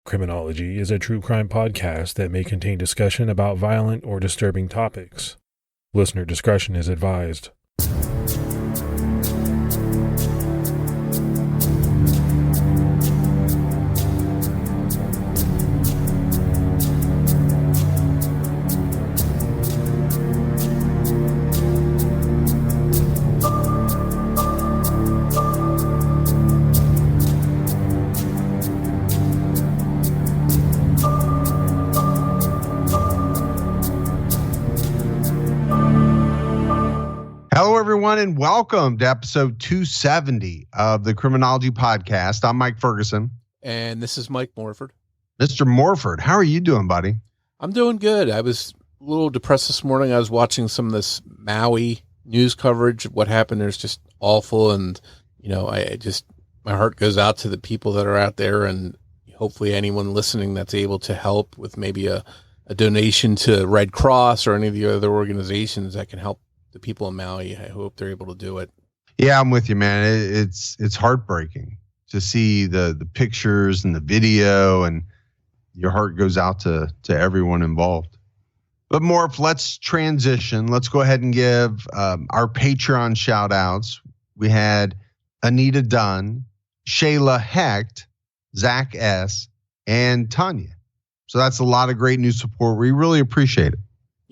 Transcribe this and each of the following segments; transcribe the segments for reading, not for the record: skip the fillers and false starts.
Criminology is a true crime podcast that may contain discussion about violent or disturbing topics. Listener discretion is advised. Everyone, and welcome to episode 270 of the Criminology podcast. I'm Mike Ferguson. And this is Mike Morford. Mr. Morford, how are you doing, buddy? I'm doing good. I was a little depressed this morning. I was watching some of this Maui news coverage. What happened there is just awful. And, you know, my heart goes out to the people that are out there, and hopefully anyone listening that's able to help with maybe a donation to Red Cross or any of the other organizations that can help the people in Maui. I hope they're able to do it. Yeah, I'm with you, man. It's heartbreaking to see the pictures and the video, and your heart goes out to everyone involved. But Morph, let's transition. Let's go ahead and give our Patreon shout outs. We had Anita Dunn, Shayla Hecht, Zach S., and Tanya. So that's a lot of great new support. We really appreciate it.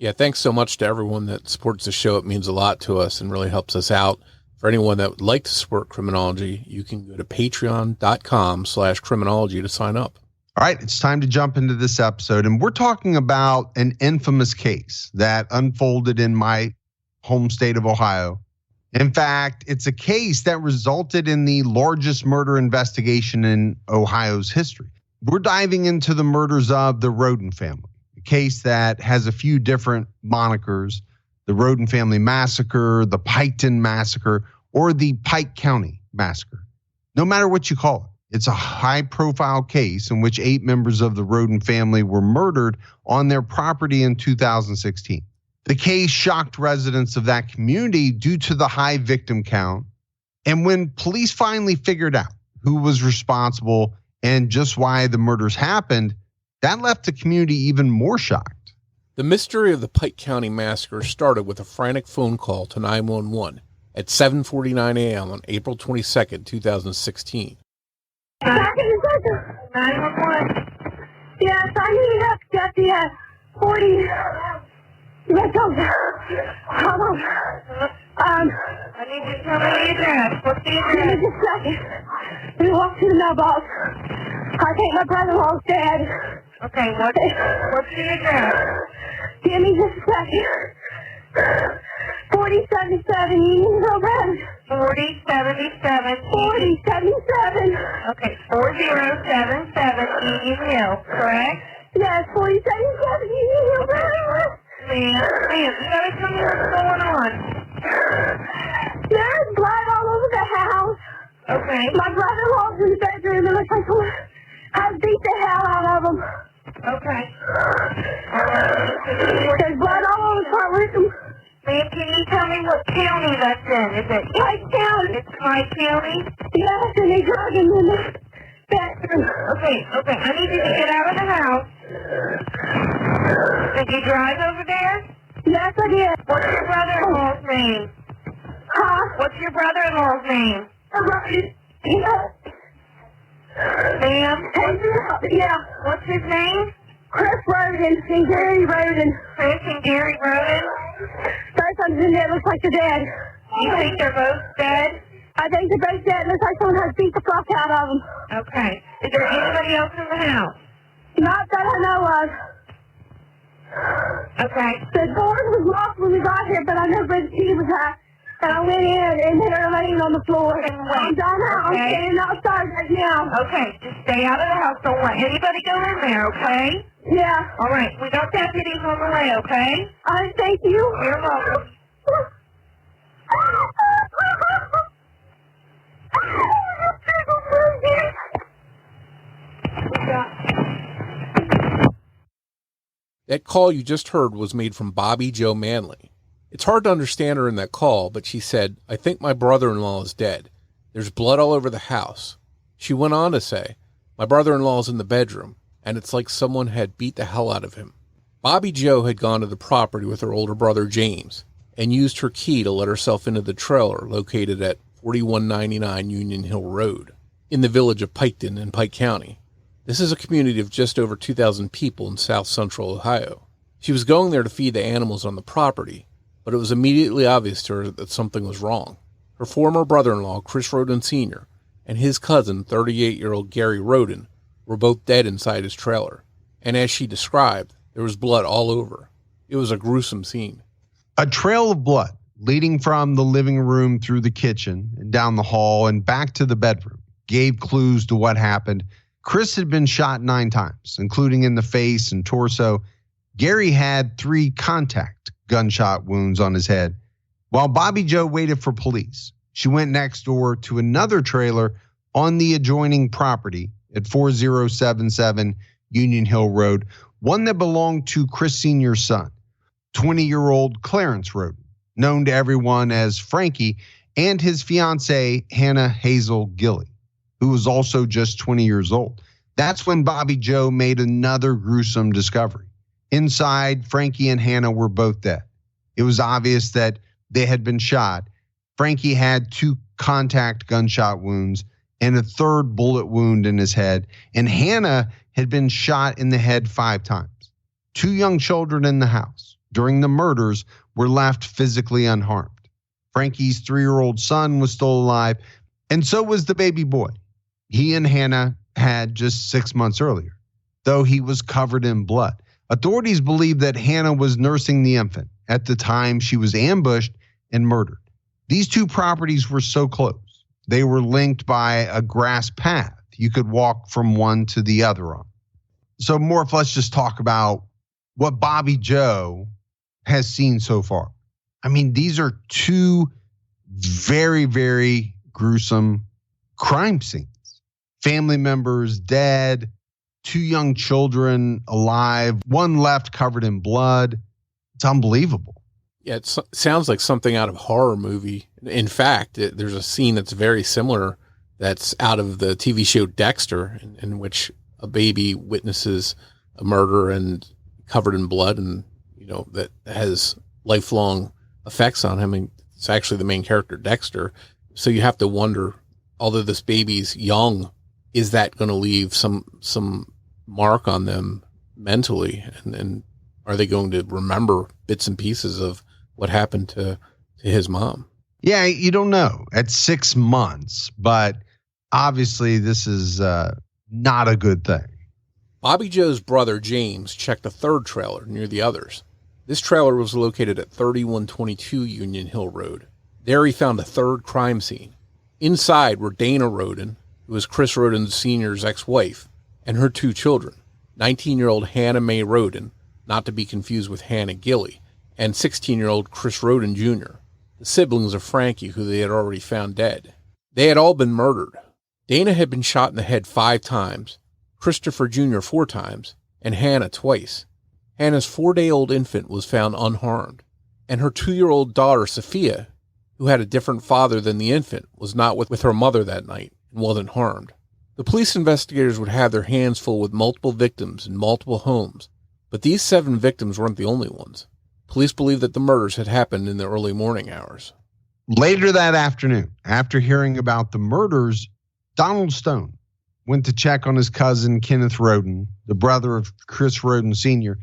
Yeah, thanks so much to everyone that supports the show. It means a lot to us and really helps us out. For anyone that would like to support Criminology, you can go to patreon.com/criminology to sign up. All right, it's time to jump into this episode. And we're talking about an infamous case that unfolded in my home state of Ohio. In fact, it's a case that resulted in the largest murder investigation in Ohio's history. We're diving into the murders of the Rhoden family. Case that has a few different monikers: the Rhoden Family Massacre, the Piketon Massacre, or the Pike County Massacre. No matter what you call it, it's a high-profile case in which 8 members of the Rhoden family were murdered on their property in 2016. The case shocked residents of that community due to the high victim count. And when police finally figured out who was responsible and just why the murders happened, that left the community even more shocked. The mystery of the Pike County Massacre started with a frantic phone call to 911 at 7:49 a.m. on April 22nd, 2016. 911. Yes, I need help to get the 40. Let's go. Hold on. I need you to tell me the address. What's the address? Give me just a second. We walked to the mailbox. I think my brother-in-law's dead. Okay, what's the address? Give me just a second. 4077 Unionville Road. 4077. 4077. Okay, 4077 Unionville, correct? Yes, 4077 Unionville Road. Ma'am, you gotta tell me what's going on. There's blood all over the house. Okay. My brother-in-law's in the bedroom. It looks like I beat the hell out of him. Okay. There's blood all over the front room. Ma'am, can you tell me what county that's in? Is it Pike County? It's Pike County? Yes, and they drug him in the bedroom. Okay. I need you to get out of the house. Did you drive over there? Yes, I did. What's your brother-in-law's name? Huh? What's your brother-in-law's name? Ma'am? Yeah. What's his name? Chris Rhoden and Gary Rhoden. Chris and Gary Rhoden? Both of them looks like they're dead. You think they're both dead? I think they're both dead. Looks like someone has beat the fuck out of them. Okay. Is there anybody else in the house? Not that I know of. Okay. The door was locked when we got here, but I know where the key was at. And I went in and they were laying on the floor. I'm done now. Okay. I'm standing outside right now. Okay, just stay out of the house. Don't let anybody go in there, okay? Yeah. All right, we got deputies on the way, okay? Thank you. You're welcome. That call you just heard was made from Bobby Joe Manley. It's hard to understand her in that call, but she said, "I think my brother-in-law is dead. There's blood all over the house." She went on to say, "My brother-in-law is in the bedroom. and it's like someone had beat the hell out of him. Bobby Jo had gone to the property with her older brother James and used her key to let herself into the trailer located at 4199 Union Hill Road in the village of Piketon in Pike County. This is a community of just over 2,000 people in south central Ohio. She was going there to feed the animals on the property, but it was immediately obvious to her that something was wrong. Her former brother-in-law, Chris Rhoden Sr., and his cousin, 38-year-old Gary Rhoden, were both dead inside his trailer, and as she described, there was blood all over. It was a gruesome scene. A trail of blood leading from the living room through the kitchen and down the hall and back to the bedroom gave clues to what happened. Chris had been shot 9 times, including in the face and torso. Gary had 3 contact gunshot wounds on his head. While Bobby Jo waited for police, she went next door to another trailer on the adjoining property at 4077 Union Hill Road, one that belonged to Chris Sr.'s son, 20-year-old Clarence Rhoden, known to everyone as Frankie, and his fiancée, Hannah Hazel Gilly, who was also just 20 years old. That's when Bobby Jo made another gruesome discovery. Inside, Frankie and Hannah were both dead. It was obvious that they had been shot. Frankie had 2 contact gunshot wounds and a 3rd bullet wound in his head, and Hannah had been shot in the head 5 times. 2 young children in the house during the murders were left physically unharmed. Frankie's 3-year-old son was still alive, and so was the baby boy he and Hannah had just 6 months earlier, though he was covered in blood. Authorities believe that Hannah was nursing the infant at the time she was ambushed and murdered. These 2 properties were so close. They were linked by a grass path you could walk from one to the other on. So Morf, let's just talk about what Bobby Jo has seen so far. I mean, these are 2 very, very gruesome crime scenes. Family members dead, 2 young children alive, 1 left covered in blood. It's unbelievable. Yeah, it sounds like something out of a horror movie. In fact, there's a scene that's very similar that's out of the TV show Dexter, in which a baby witnesses a murder and covered in blood, and that has lifelong effects on him. And it's actually the main character, Dexter. So you have to wonder, although this baby's young, is that going to leave some mark on them mentally, and are they going to remember bits and pieces of what happened to his mom? Yeah, you don't know at 6 months, but obviously this is not a good thing. Bobby Jo's brother, James, checked a 3rd trailer near the others. This trailer was located at 3122 Union Hill Road. There he found a 3rd crime scene. Inside were Dana Rhoden, who was Chris Rhoden Sr.'s ex-wife, and her 2 children, 19-year-old Hannah Mae Rhoden, not to be confused with Hannah Gilly, and 16-year-old Chris Rhoden Jr., the siblings of Frankie, who they had already found dead. They had all been murdered. Dana had been shot in the head 5 times, Christopher Jr. 4 times, and Hannah twice. Hannah's 4-day-old infant was found unharmed, and her 2-year-old daughter, Sophia, who had a different father than the infant, was not with her mother that night and wasn't harmed. The police investigators would have their hands full with multiple victims in multiple homes, but these 7 victims weren't the only ones. Police believe that the murders had happened in the early morning hours. Later that afternoon, after hearing about the murders, Donald Stone went to check on his cousin, Kenneth Rhoden, the brother of Chris Rhoden Sr.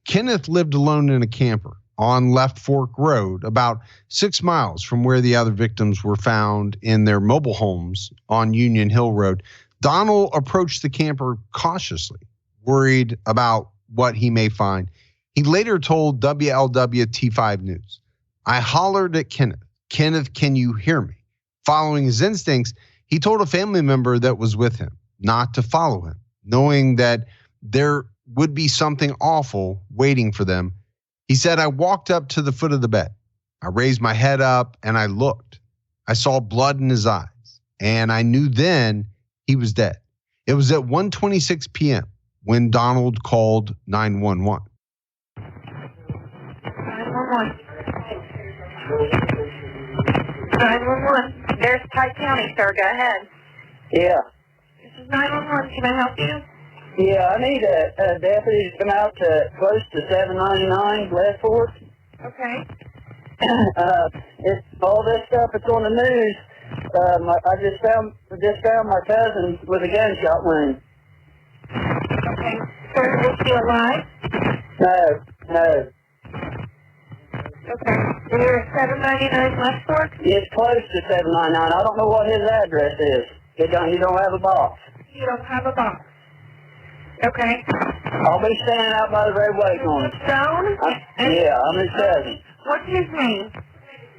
Kenneth lived alone in a camper on Left Fork Road, about 6 miles from where the other victims were found in their mobile homes on Union Hill Road. Donald approached the camper cautiously, worried about what he may find. He later told WLWT5 News, "I hollered at Kenneth. Kenneth, can you hear me?" Following his instincts, he told a family member that was with him not to follow him, knowing that there would be something awful waiting for them. He said, "I walked up to the foot of the bed. I raised my head up and I looked. I saw blood in his eyes, and I knew then he was dead." It was at 1:26 p.m. when Donald called 911. 911. There's Pike County, sir. Go ahead. Yeah. This is 911. Can I help you? Yeah, I need a deputy to come out to close to 799 West Fork. Okay. It's all this stuff that's on the news. I just found my cousin with a gunshot wound. Okay. Sir, was she alive? No. Okay. And you're at 799 West Fork? It's close to 799. I don't know what his address is. He don't have a box. You don't have a box. Okay. I'll be standing out by the road waiting on him. Stone? Yeah, I'm his cousin. What's his name?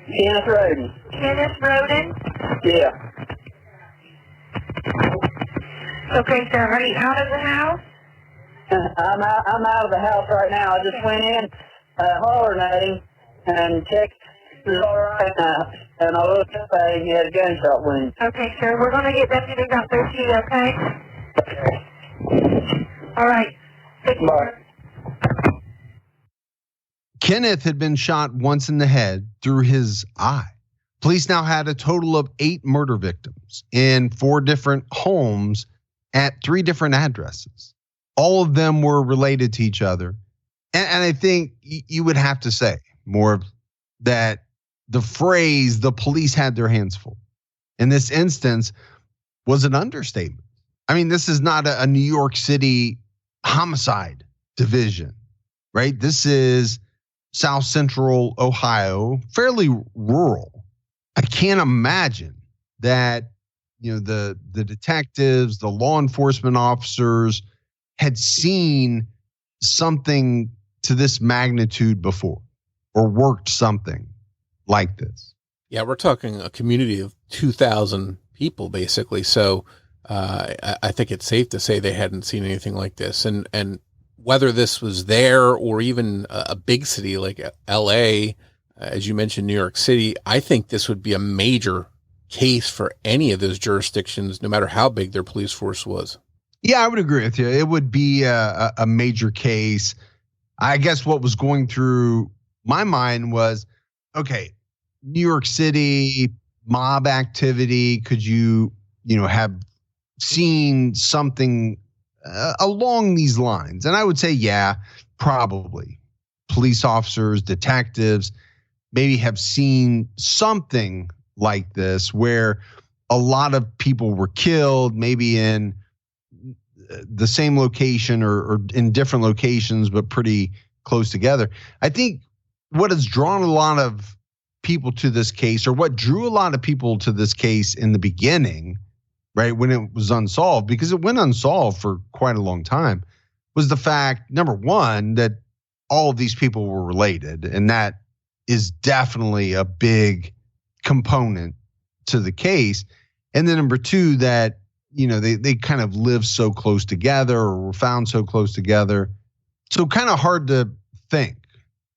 Kenneth Rhoden. Kenneth Rhoden? Yeah. Okay, sir. Are you out of the house? I'm out of the house right now. I just went in, hollering at him, and checked if he was all right. And I looked up at him. He had a gunshot wound. Okay, sir. We're going to get deputies out there to you, okay? All right. Bye. Kenneth had been shot once in the head through his eye. Police now had a total of 8 murder victims in 4 different homes at 3 different addresses. All of them were related to each other. And I think you would have to say more that the phrase, the police had their hands full, in this instance was an understatement. I mean, this is not a New York City homicide division, right? This is South Central Ohio, fairly rural. I can't imagine that, the detectives, the law enforcement officers had seen something to this magnitude before or worked something like this. Yeah, we're talking a community of 2,000 people, basically. So I think it's safe to say they hadn't seen anything like this. And whether this was there or even a big city like L.A., as you mentioned, New York City, I think this would be a major case for any of those jurisdictions, no matter how big their police force was. Yeah, I would agree with you. It would be a major case. I guess what was going through my mind was, okay, New York City, mob activity. Could you have seen something along these lines? And I would say, yeah, probably. Police officers, detectives, maybe have seen something like this where a lot of people were killed, maybe in the same location or in different locations, but pretty close together. I think what has drawn a lot of people to this case, or what drew a lot of people to this case in the beginning, right, when it was unsolved, because it went unsolved for quite a long time, was the fact, number one, that all of these people were related. And that is definitely a big component to the case. And then number two, that, they kind of lived so close together or were found so close together. So kind of hard to think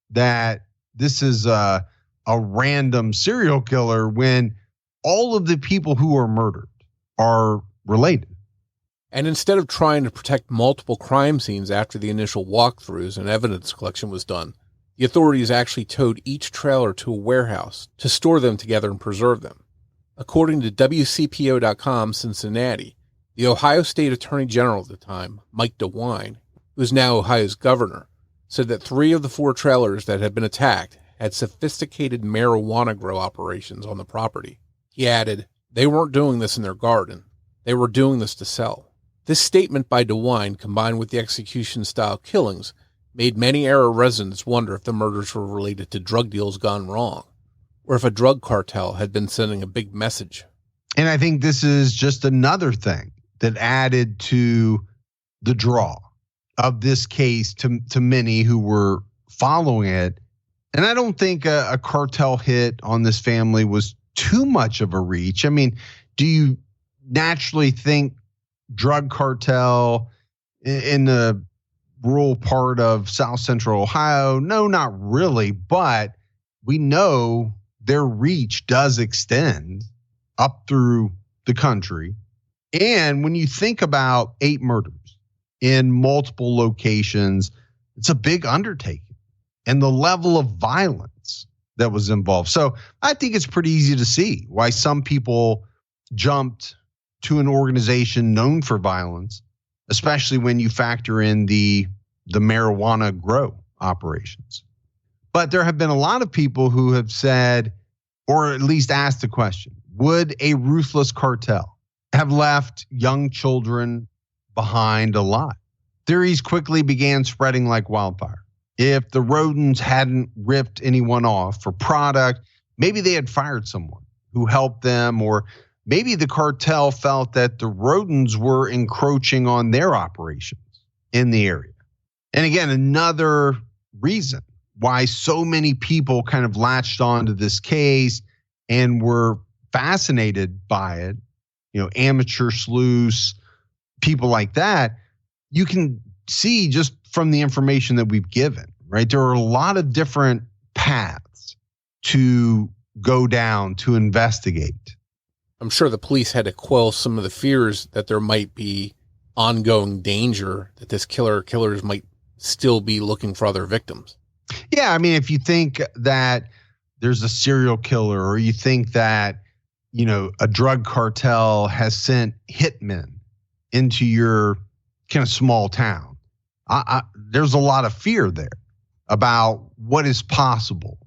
that this is a random serial killer when all of the people who are murdered are related. And instead of trying to protect multiple crime scenes after the initial walkthroughs and evidence collection was done, the authorities actually towed each trailer to a warehouse to store them together and preserve them. According to WCPO.com Cincinnati, the Ohio State Attorney General at the time, Mike DeWine, who is now Ohio's governor, said that 3 of the 4 trailers that had been attacked had sophisticated marijuana grow operations on the property. He added, they weren't doing this in their garden. They were doing this to sell. This statement by DeWine, combined with the execution-style killings, made many area residents wonder if the murders were related to drug deals gone wrong, or if a drug cartel had been sending a big message. And I think this is just another thing that added to the draw of this case to many who were following it. And I don't think a cartel hit on this family was too much of a reach. I mean, do you naturally think drug cartel in the rural part of South Central Ohio? No, not really. But we know their reach does extend up through the country. And when you think about 8 murders in multiple locations, it's a big undertaking, and the level of violence that was involved. So I think it's pretty easy to see why some people jumped to an organization known for violence especially when you factor in the marijuana grow operations. But there have been a lot of people who have said, or at least asked the question, would a ruthless cartel have left young children behind alive? Theories quickly began spreading like wildfire. If the Rhodens hadn't ripped anyone off for product, maybe they had fired someone who helped them, or maybe the cartel felt that the Rhodens were encroaching on their operations in the area. And again, another reason why so many people kind of latched onto this case and were fascinated by it, amateur sleuths, people like that, you can see just from the information that we've given, right? There are a lot of different paths to go down to investigate. I'm sure the police had to quell some of the fears that there might be ongoing danger that this killers might still be looking for other victims. Yeah, I mean, if you think that there's a serial killer, or you think that, a drug cartel has sent hitmen into your kind of small town, there's a lot of fear there about what is possible,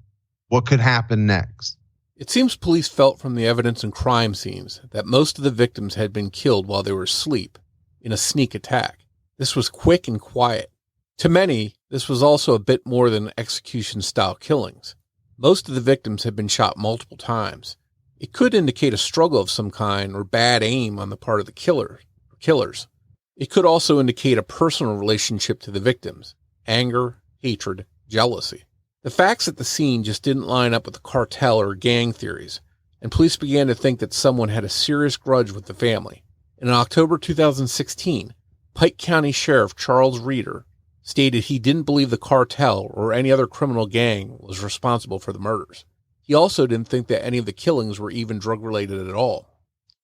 what could happen next. It seems police felt from the evidence and crime scenes that most of the victims had been killed while they were asleep in a sneak attack. This was quick and quiet. To many, this was also a bit more than execution-style killings. Most of the victims had been shot multiple times. It could indicate a struggle of some kind or bad aim on the part of the killers. It could also indicate a personal relationship to the victims: anger, hatred, jealousy. The facts at the scene just didn't line up with the cartel or gang theories, and police began to think that someone had a serious grudge with the family. In October 2016, Pike County Sheriff Charles Reeder stated he didn't believe the cartel or any other criminal gang was responsible for the murders. He also didn't think that any of the killings were even drug-related at all.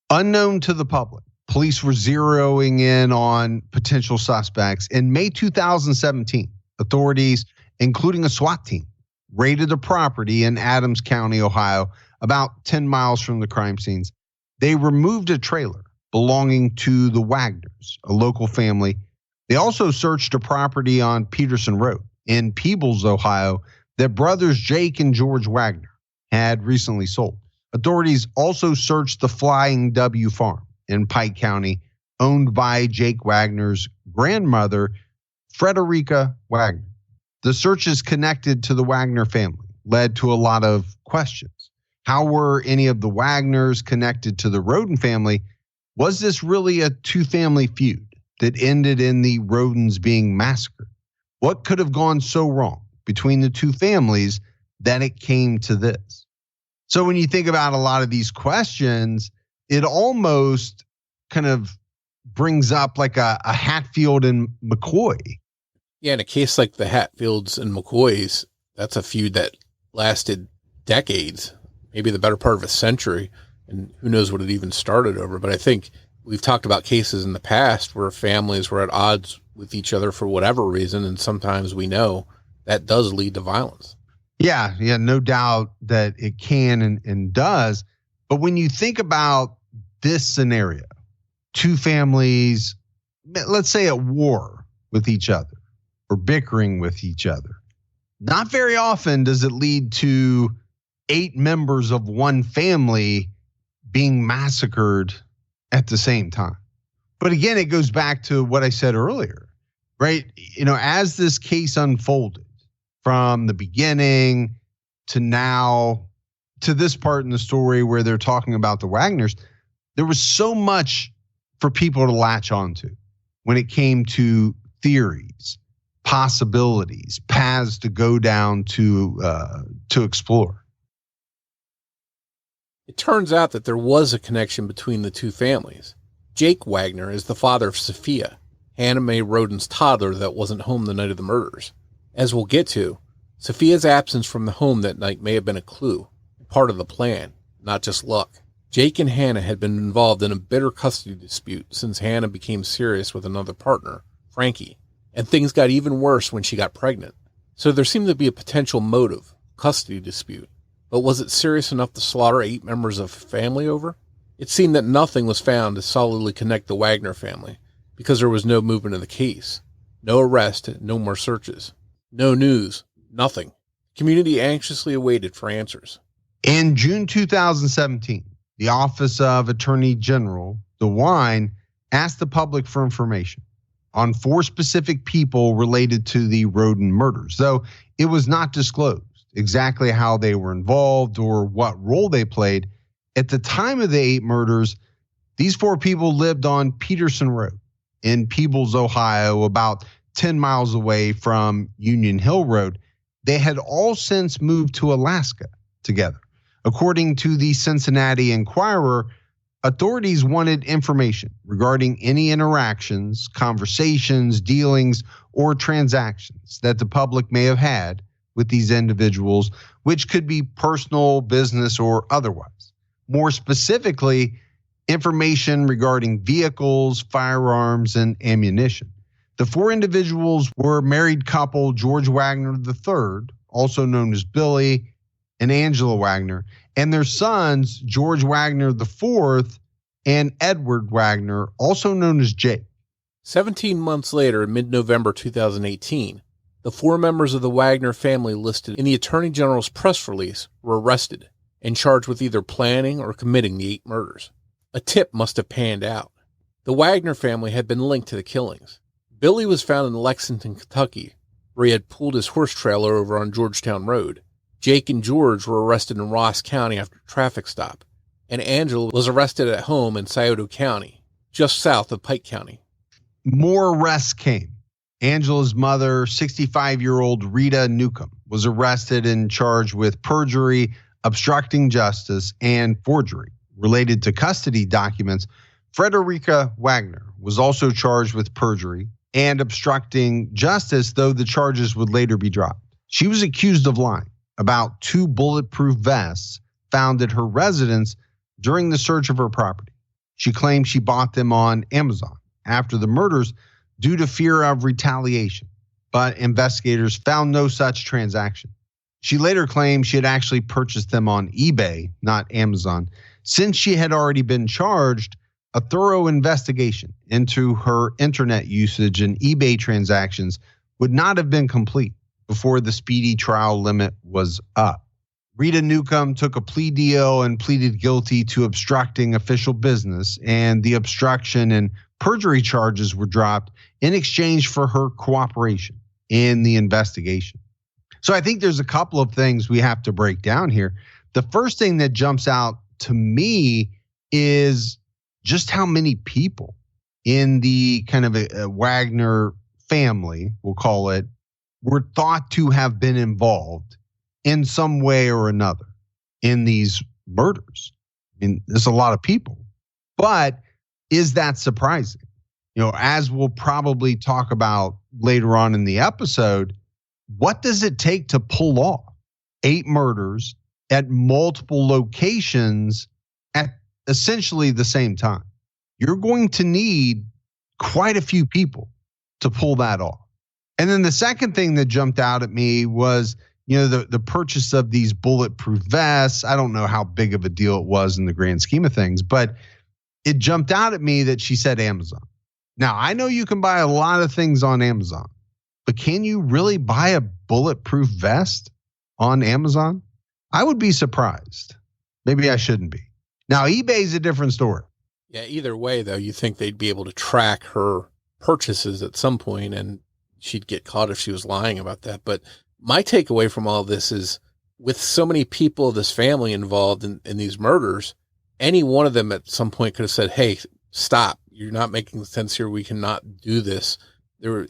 Unknown to the public, police were zeroing in on potential suspects. In May 2017, authorities, including a SWAT team, raided a property in Adams County, Ohio, about 10 miles from the crime scenes. They removed a trailer belonging to the Wagners, a local family. They also searched a property on Peterson Road in Peebles, Ohio, that brothers Jake and George Wagner had recently sold. Authorities also searched the Flying W farm in Pike County, owned by Jake Wagner's grandmother, Frederica Wagner. The searches connected to the Wagner family led to a lot of questions. How were any of the Wagners connected to the Rhoden family? Was this really a two-family feud that ended in the Rhodens being massacred? What could have gone so wrong between the two families that it came to this? So when you think about a lot of these questions, it almost kind of brings up like a Hatfield and McCoy. Yeah, in a case like the Hatfields and McCoys, that's a feud that lasted decades, maybe the better part of a century, and who knows what it even started over. But I think we've talked about cases in the past where families were at odds with each other for whatever reason, and sometimes we know that does lead to violence. Yeah, no doubt that it can and does. But when you think about this scenario, two families, let's say at war with each other or bickering with each other, not very often does it lead to 8 members of one family being massacred at the same time. But again, it goes back to what I said earlier, right? As this case unfolded from the beginning to now, to this part in the story where they're talking about the Wagners, there was so much for people to latch onto when it came to theories, possibilities, paths to go down to explore. It turns out that there was a connection between the two families. Jake Wagner is the father of Sophia, Hannah Mae Rhoden's toddler that wasn't home the night of the murders. As we'll get to, Sophia's absence from the home that night may have been a clue, part of the plan, not just luck. Jake and Hannah had been involved in a bitter custody dispute since Hannah became serious with another partner, Frankie, and things got even worse when she got pregnant. So there seemed to be a potential motive, custody dispute. But was it serious enough to slaughter 8 members of a family over? It seemed that nothing was found to solidly connect the Wagner family, because there was no movement in the case. No arrest, no more searches. No news, nothing. Community anxiously awaited for answers. In June 2017, the Office of Attorney General, DeWine, asked the public for information on 4 specific people related to the Rhoden murders, though it was not disclosed exactly how they were involved or what role they played. At the time of the 8 murders, these 4 people lived on Peterson Road in Peebles, Ohio, about 10 miles away from Union Hill Road. They had all since moved to Alaska together. According to the Cincinnati Enquirer, authorities wanted information regarding any interactions, conversations, dealings, or transactions that the public may have had with these individuals, which could be personal, business, or otherwise. More specifically, information regarding vehicles, firearms, and ammunition. The 4 individuals were married couple George Wagner III, also known as Billy, and Angela Wagner, and their sons, George Wagner IV and Edward Wagner, also known as Jake. 17 months later, in mid-November 2018, the 4 members of the Wagner family listed in the Attorney General's press release were arrested and charged with either planning or committing the 8 murders. A tip must have panned out. The Wagner family had been linked to the killings. Billy was found in Lexington, Kentucky, where he had pulled his horse trailer over on Georgetown Road. Jake and George were arrested in Ross County after a traffic stop, and Angela was arrested at home in Scioto County, just south of Pike County. More arrests came. Angela's mother, 65-year-old Rita Newcomb, was arrested and charged with perjury, obstructing justice, and forgery related to custody documents. Frederica Wagner was also charged with perjury and obstructing justice, though the charges would later be dropped. She was accused of lying about 2 bulletproof vests found at her residence during the search of her property. She claimed she bought them on Amazon after the murders due to fear of retaliation, but investigators found no such transaction. She later claimed she had actually purchased them on eBay, not Amazon. Since she had already been charged, a thorough investigation into her internet usage and eBay transactions would not have been complete before the speedy trial limit was up. Rita Newcomb took a plea deal and pleaded guilty to obstructing official business, and the obstruction and perjury charges were dropped in exchange for her cooperation in the investigation. So I think there's a couple of things we have to break down here. The first thing that jumps out to me is just how many people in the kind of a Wagner family, we'll call it, were thought to have been involved in some way or another in these murders. I mean, there's a lot of people, but is that surprising? You know, as we'll probably talk about later on in the episode, what does it take to pull off 8 murders at multiple locations at essentially the same time? You're going to need quite a few people to pull that off. And then the second thing that jumped out at me was, you know, the purchase of these bulletproof vests. I don't know how big of a deal it was in the grand scheme of things, but it jumped out at me that she said Amazon. Now, I know you can buy a lot of things on Amazon, but can you really buy a bulletproof vest on Amazon? I would be surprised. Maybe I shouldn't be. Now, eBay's a different story. Yeah, either way, though, you think they'd be able to track her purchases at some point, and she'd get caught if she was lying about that. But my takeaway from all this is, with so many people of this family involved in these murders, any one of them at some point could have said, hey, stop. You're not making sense here. We cannot do this. There were,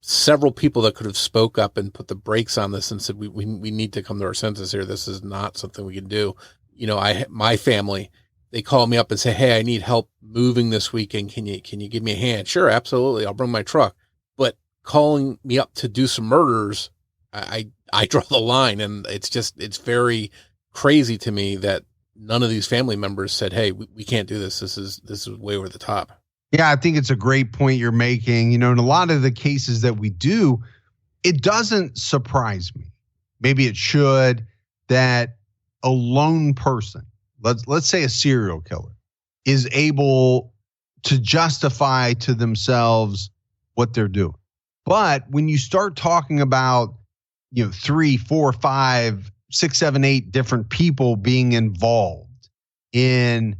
several people that could have spoke up and put the brakes on this and said, we need to come to our senses here. This is not something we can do. My family, they call me up and say, hey, I need help moving this weekend. Can you give me a hand? Sure, absolutely. I'll bring my truck. But calling me up to do some murders, I draw the line, and it's very crazy to me that none of these family members said, hey, we can't do this. This is way over the top. Yeah, I think it's a great point you're making. In a lot of the cases that we do, it doesn't surprise me. Maybe it should, that a lone person, let's say a serial killer, is able to justify to themselves what they're doing. But when you start talking about, 3, 4, 5, 6, 7, 8 different people being involved in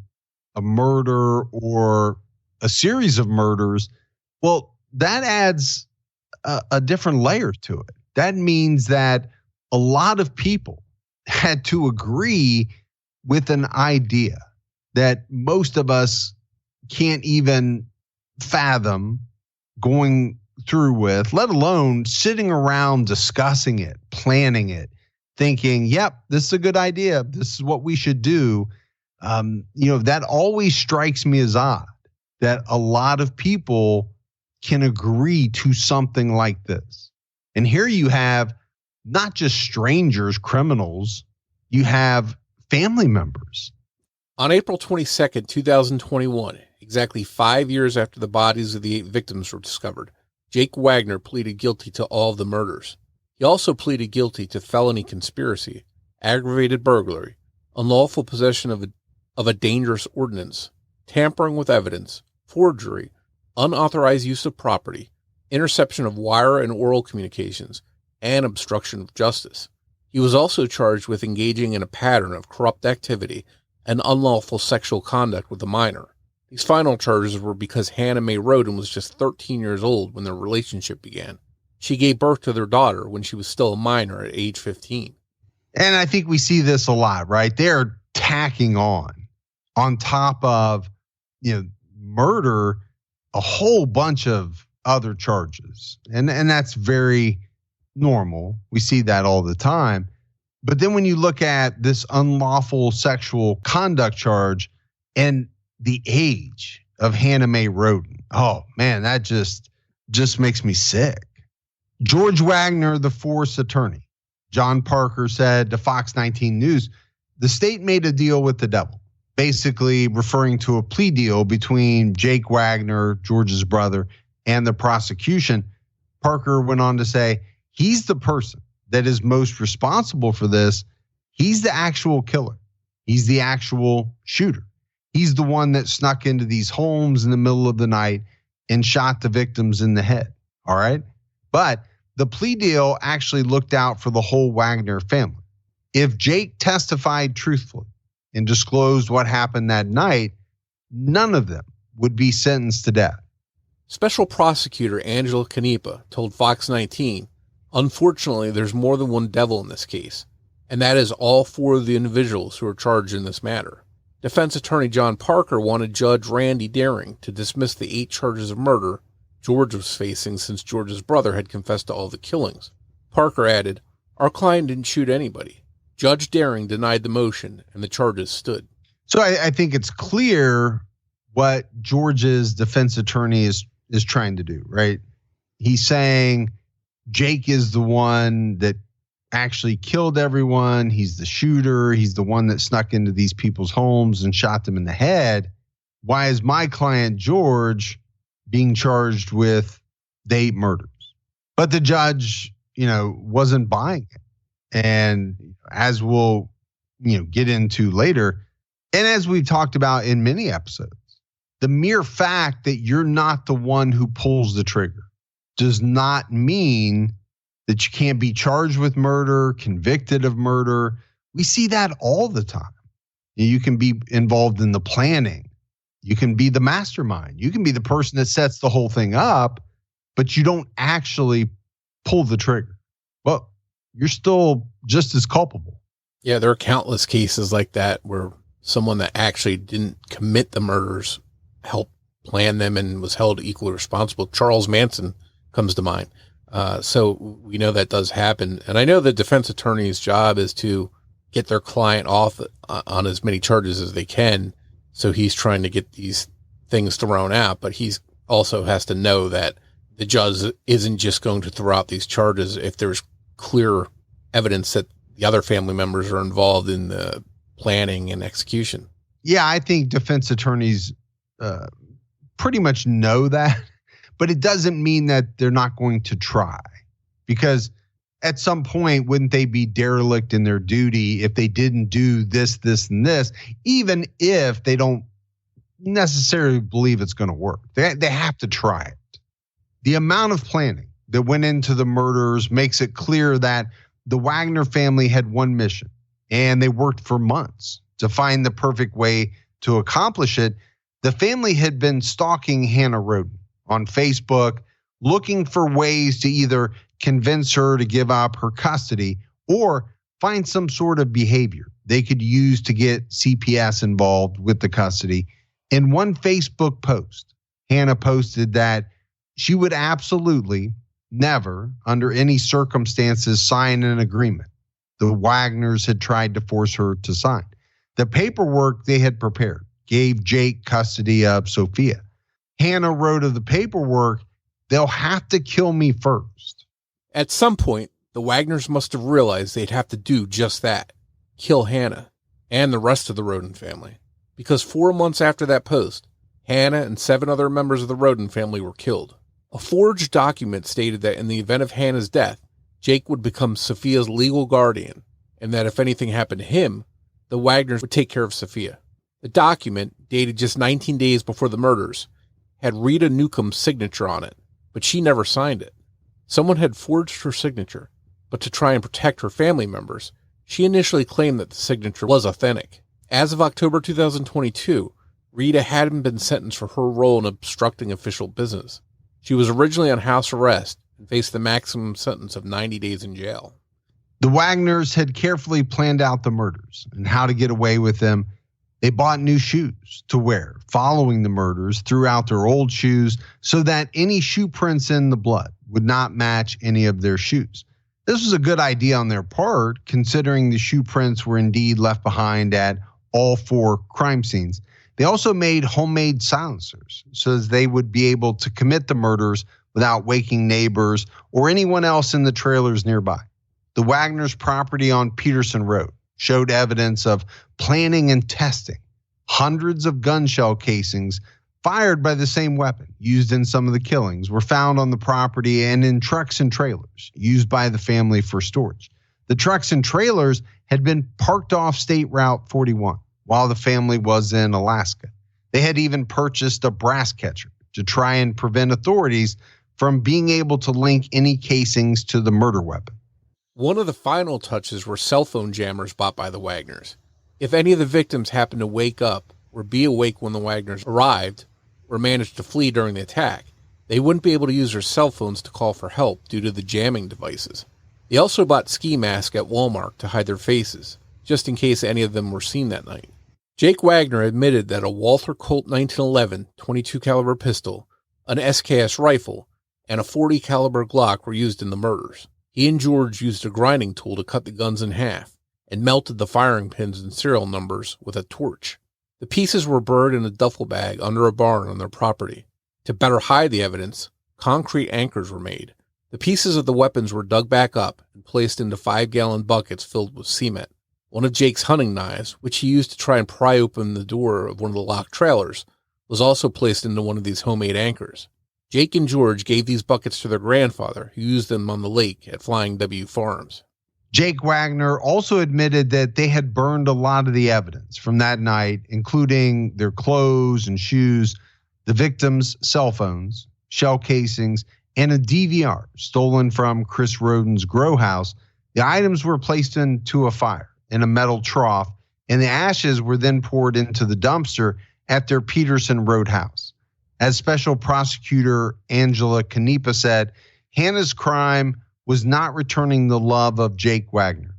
a murder or a series of murders, well, that adds a different layer to it. That means that a lot of people had to agree with an idea that most of us can't even fathom going through with, let alone sitting around discussing it, planning it, thinking, yep, this is a good idea. This is what we should do. That always strikes me as odd that a lot of people can agree to something like this. And here you have not just strangers, criminals, you have family members. On April 22nd, 2021, exactly 5 years after the bodies of the 8 victims were discovered, Jake Wagner pleaded guilty to all of the murders. He also pleaded guilty to felony conspiracy, aggravated burglary, unlawful possession of a dangerous ordinance, tampering with evidence, forgery, unauthorized use of property, interception of wire and oral communications, and obstruction of justice. He was also charged with engaging in a pattern of corrupt activity and unlawful sexual conduct with a minor. These final charges were because Hannah Mae Rhoden was just 13 years old when their relationship began. She gave birth to their daughter when she was still a minor at age 15. And I think we see this a lot, right? They're tacking on top of, murder, a whole bunch of other charges. And that's very normal. We see that all the time. But then when you look at this unlawful sexual conduct charge and the age of Hannah Mae Rhoden, oh man, that just makes me sick. George Wagner, the force attorney, John Parker, said to Fox 19 News, the state made a deal with the devil, basically referring to a plea deal between Jake Wagner, George's brother, and the prosecution. Parker went on to say, he's the person that is most responsible for this. He's the actual killer. He's the actual shooter. He's the one that snuck into these homes in the middle of the night and shot the victims in the head. All right. But the plea deal actually looked out for the whole Wagner family. If Jake testified truthfully and disclosed what happened that night, none of them would be sentenced to death. Special Prosecutor Angela Canepa told Fox 19, unfortunately, there's more than one devil in this case, and that is all 4 of the individuals who are charged in this matter. Defense attorney John Parker wanted Judge Randy Daring to dismiss the 8 charges of murder George was facing since George's brother had confessed to all the killings. Parker added, our client didn't shoot anybody. Judge Daring denied the motion and the charges stood. So I think it's clear what George's defense attorney is trying to do, right? He's saying Jake is the one that actually killed everyone. He's the shooter. He's the one that snuck into these people's homes and shot them in the head. Why is my client George being charged with the 8 murders? But the judge, wasn't buying it. And as we'll, get into later, and as we've talked about in many episodes, the mere fact that you're not the one who pulls the trigger does not mean that you can't be charged with murder, convicted of murder. We see that all the time. You can be involved in the planning. You can be the mastermind. You can be the person that sets the whole thing up, but you don't actually pull the trigger. Well, you're still just as culpable. Yeah, there are countless cases like that where someone that actually didn't commit the murders helped plan them and was held equally responsible. Charles Manson comes to mind. So we know that does happen. And I know the defense attorney's job is to get their client off on as many charges as they can. So he's trying to get these things thrown out, but he's also has to know that the judge isn't just going to throw out these charges if there's clear evidence that the other family members are involved in the planning and execution. Yeah, I think defense attorneys pretty much know that, but it doesn't mean that they're not going to try, because at some point, wouldn't they be derelict in their duty if they didn't do this, this, and this, even if they don't necessarily believe it's going to work. They have to try it. The amount of planning that went into the murders makes it clear that the Wagner family had one mission, and they worked for months to find the perfect way to accomplish it. The family had been stalking Hannah Rhoden on Facebook, looking for ways to either convince her to give up her custody or find some sort of behavior they could use to get CPS involved with the custody. In one Facebook post, Hannah posted that she would absolutely never, under any circumstances, sign an agreement the Wagners had tried to force her to sign. The paperwork they had prepared gave Jake custody of Sophia. Hannah wrote of the paperwork, "They'll have to kill me first." At some point, the Wagners must have realized they'd have to do just that, kill Hannah and the rest of the Rhoden family. Because 4 months after that post, Hannah and 7 other members of the Rhoden family were killed. A forged document stated that in the event of Hannah's death, Jake would become Sophia's legal guardian, and that if anything happened to him, the Wagners would take care of Sophia. The document, dated just 19 days before the murders, had Rita Newcomb's signature on it, but she never signed it. Someone had forged her signature, but to try and protect her family members, she initially claimed that the signature was authentic. As of October 2022, Rita hadn't been sentenced for her role in obstructing official business. She was originally on house arrest and faced the maximum sentence of 90 days in jail. The Wagners had carefully planned out the murders and how to get away with them. They bought new shoes to wear following the murders, threw out their old shoes so that any shoe prints in the blood would not match any of their shoes. This was a good idea on their part, considering the shoe prints were indeed left behind at all 4 crime scenes. They also made homemade silencers so as they would be able to commit the murders without waking neighbors or anyone else in the trailers nearby. The Wagners' property on Peterson Road showed evidence of planning and testing. Hundreds of gun shell casings fired by the same weapon used in some of the killings were found on the property and in trucks and trailers used by the family for storage. The trucks and trailers had been parked off State Route 41 while the family was in Alaska. They had even purchased a brass catcher to try and prevent authorities from being able to link any casings to the murder weapon. One of the final touches were cell phone jammers bought by the Wagners. If any of the victims happened to wake up or be awake when the Wagners arrived or managed to flee during the attack, they wouldn't be able to use their cell phones to call for help due to the jamming devices. They also bought ski masks at Walmart to hide their faces, just in case any of them were seen that night. Jake Wagner admitted that a Walther Colt 1911 .22 caliber pistol, an SKS rifle, and a .40 caliber Glock were used in the murders. He and George used a grinding tool to cut the guns in half and melted the firing pins and serial numbers with a torch. The pieces were buried in a duffel bag under a barn on their property. To better hide the evidence, concrete anchors were made. The pieces of the weapons were dug back up and placed into 5-gallon buckets filled with cement. One of Jake's hunting knives, which he used to try and pry open the door of one of the locked trailers, was also placed into one of these homemade anchors. Jake and George gave these buckets to their grandfather, who used them on the lake at Flying W Farms. Jake Wagner also admitted that they had burned a lot of the evidence from that night, including their clothes and shoes, the victims' cell phones, shell casings, and a DVR stolen from Chris Rhoden's grow house. The items were placed into a fire in a metal trough, and the ashes were then poured into the dumpster at their Peterson Road house. As Special Prosecutor Angela Canepa said, Hannah's crime was not returning the love of Jake Wagner.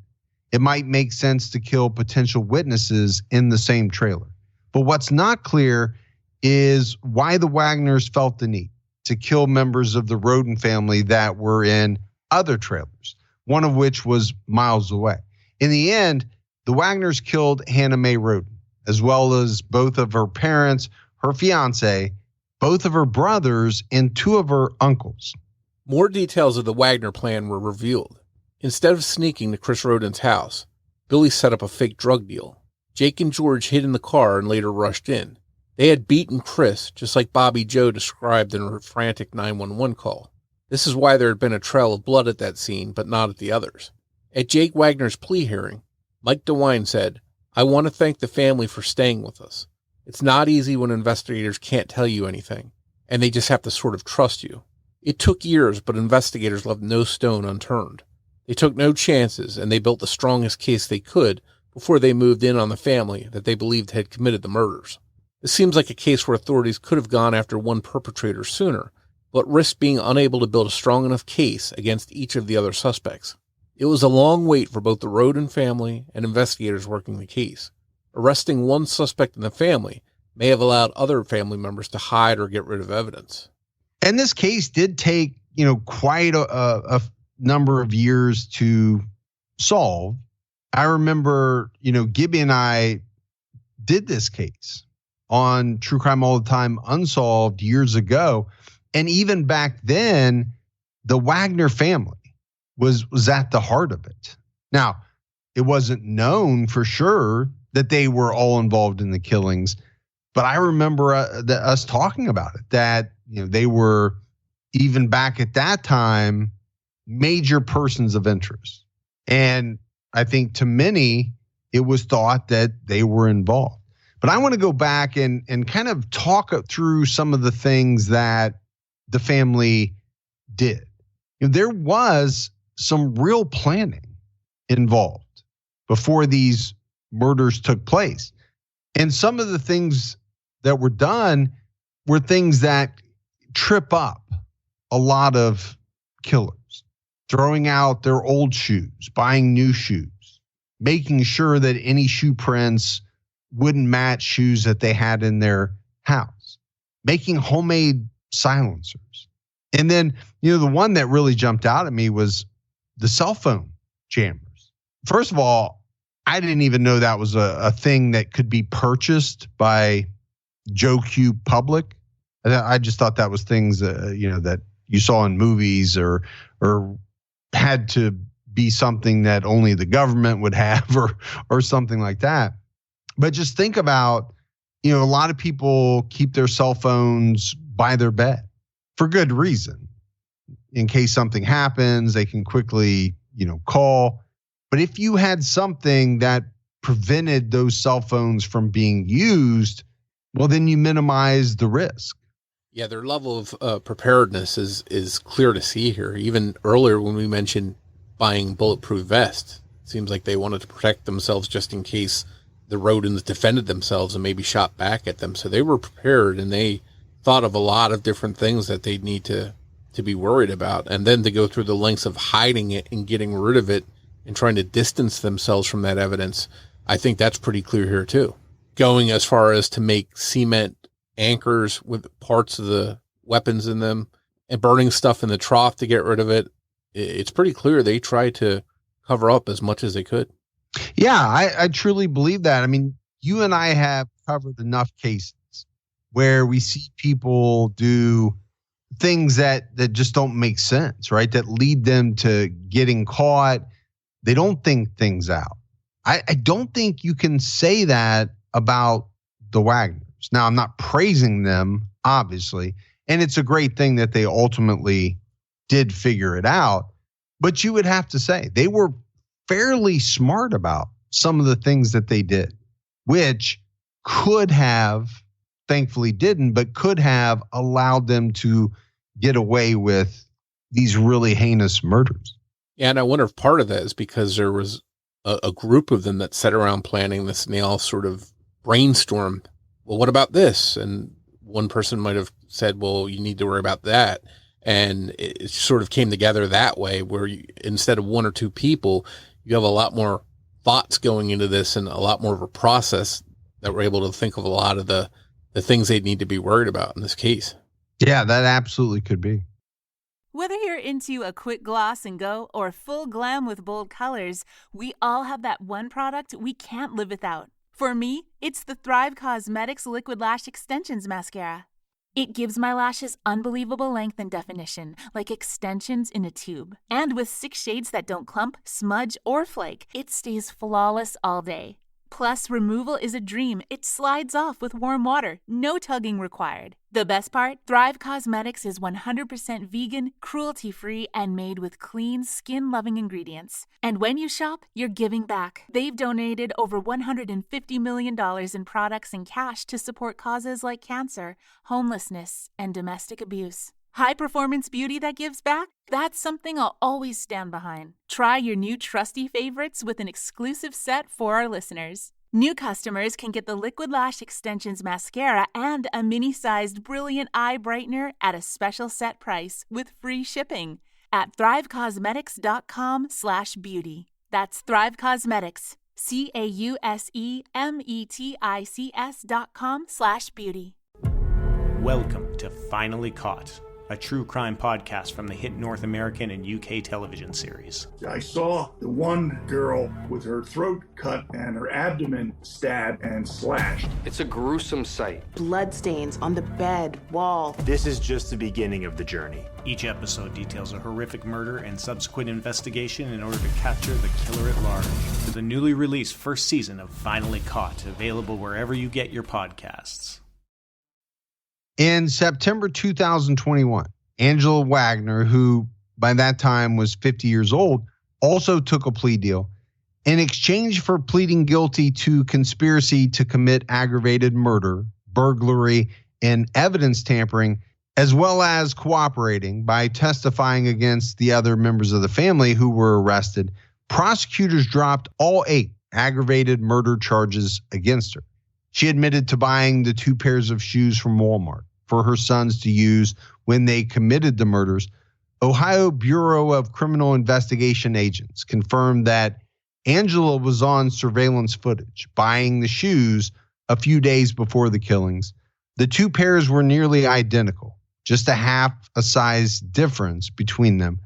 It might make sense to kill potential witnesses in the same trailer. But what's not clear is why the Wagners felt the need to kill members of the Rhoden family that were in other trailers, one of which was miles away. In the end, the Wagners killed Hannah Mae Rhoden, as well as both of her parents, her fiance, both of her brothers, and 2 of her uncles. More details of the Wagner plan were revealed. Instead of sneaking to Chris Rhoden's house, Billy set up a fake drug deal. Jake and George hid in the car and later rushed in. They had beaten Chris, just like Bobby Joe described in her frantic 911 call. This is why there had been a trail of blood at that scene, but not at the others. At Jake Wagner's plea hearing, Mike DeWine said, "I want to thank the family for staying with us. It's not easy when investigators can't tell you anything, and they just have to sort of trust you. It took years, but investigators left no stone unturned. They took no chances, and they built the strongest case they could before they moved in on the family that they believed had committed the murders. This seems like a case where authorities could have gone after one perpetrator sooner, but risked being unable to build a strong enough case against each of the other suspects. It was a long wait for both the Rhoden family and investigators working the case. Arresting one suspect in the family may have allowed other family members to hide or get rid of evidence. And this case did take, quite a number of years to solve. I remember, Gibby and I did this case on True Crime All the Time Unsolved years ago. And even back then, the Wagner family was at the heart of it. Now, it wasn't known for sure that they were all involved in the killings, but I remember us talking about it, that they were, even back at that time, major persons of interest. And I think to many, it was thought that they were involved. But I want to go back and kind of talk through some of the things that the family did. There was some real planning involved before these murders took place. And some of the things that were done were things that trip up a lot of killers. Throwing out their old shoes, buying new shoes, making sure that any shoe prints wouldn't match shoes that they had in their house, making homemade silencers. And then, the one that really jumped out at me was the cell phone jammers. First of all, I didn't even know that was a thing that could be purchased by Joe Q Public. I just thought that was things that you saw in movies or had to be something that only the government would have or something like that. But just think about, a lot of people keep their cell phones by their bed for good reason. In case something happens, they can quickly, call. But if you had something that prevented those cell phones from being used, well, then you minimize the risk. Yeah, their level of preparedness is clear to see here. Even earlier when we mentioned buying bulletproof vests, it seems like they wanted to protect themselves just in case the Rhodens defended themselves and maybe shot back at them. So they were prepared, and they thought of a lot of different things that they'd need to be worried about. And then to go through the lengths of hiding it and getting rid of it and trying to distance themselves from that evidence, I think that's pretty clear here too. Going as far as to make cement anchors with parts of the weapons in them and burning stuff in the trough to get rid of it. It's pretty clear they tried to cover up as much as they could. Yeah, I truly believe that. I mean, you and I have covered enough cases where we see people do things that just don't make sense, right? That lead them to getting caught. They don't think things out. I don't think you can say that about the Wagners. Now, I'm not praising them, obviously, and it's a great thing that they ultimately did figure it out. But you would have to say they were fairly smart about some of the things that they did, which could have, thankfully didn't, but could have allowed them to get away with these really heinous murders. Yeah, and I wonder if part of that is because there was a group of them that sat around planning this, and they all sort of brainstormed, well, what about this? And one person might have said, well, you need to worry about that. And it sort of came together that way, where instead of one or two people, you have a lot more thoughts going into this and a lot more of a process that we're able to think of a lot of the things they need to be worried about in this case. Yeah, that absolutely could be. Whether you're into a quick gloss and go or full glam with bold colors, we all have that one product we can't live without. For me, it's the Thrive Cosmetics Liquid Lash Extensions Mascara. It gives my lashes unbelievable length and definition, like extensions in a tube. And with 6 shades that don't clump, smudge, or flake, it stays flawless all day. Plus, removal is a dream. It slides off with warm water, no tugging required. The best part? Thrive Causemetics is 100% vegan, cruelty-free, and made with clean, skin-loving ingredients. And when you shop, you're giving back. They've donated over $150 million in products and cash to support causes like cancer, homelessness, and domestic abuse. High-performance beauty that gives back? That's something I'll always stand behind. Try your new trusty favorites with an exclusive set for our listeners. New customers can get the Liquid Lash Extensions Mascara and a mini-sized Brilliant Eye Brightener at a special set price with free shipping at thrivecosmetics.com/beauty. That's Thrive Cosmetics, CAUSEMETICS.com/beauty. Welcome to Finally Caught, a true crime podcast from the hit North American and UK television series. I saw the one girl with her throat cut and her abdomen stabbed and slashed. It's a gruesome sight. Bloodstains on the bed, wall. This is just the beginning of the journey. Each episode details a horrific murder and subsequent investigation in order to capture the killer at large. To the newly released first season of Finally Caught, available wherever you get your podcasts. In September 2021, Angela Wagner, who by that time was 50 years old, also took a plea deal in exchange for pleading guilty to conspiracy to commit aggravated murder, burglary, and evidence tampering, as well as cooperating by testifying against the other members of the family who were arrested. Prosecutors dropped all 8 aggravated murder charges against her. She admitted to buying the 2 pairs of shoes from Walmart for her sons to use when they committed the murders. Ohio Bureau of Criminal Investigation agents confirmed that Angela was on surveillance footage buying the shoes a few days before the killings. The 2 pairs were nearly identical, just a half a size difference between them.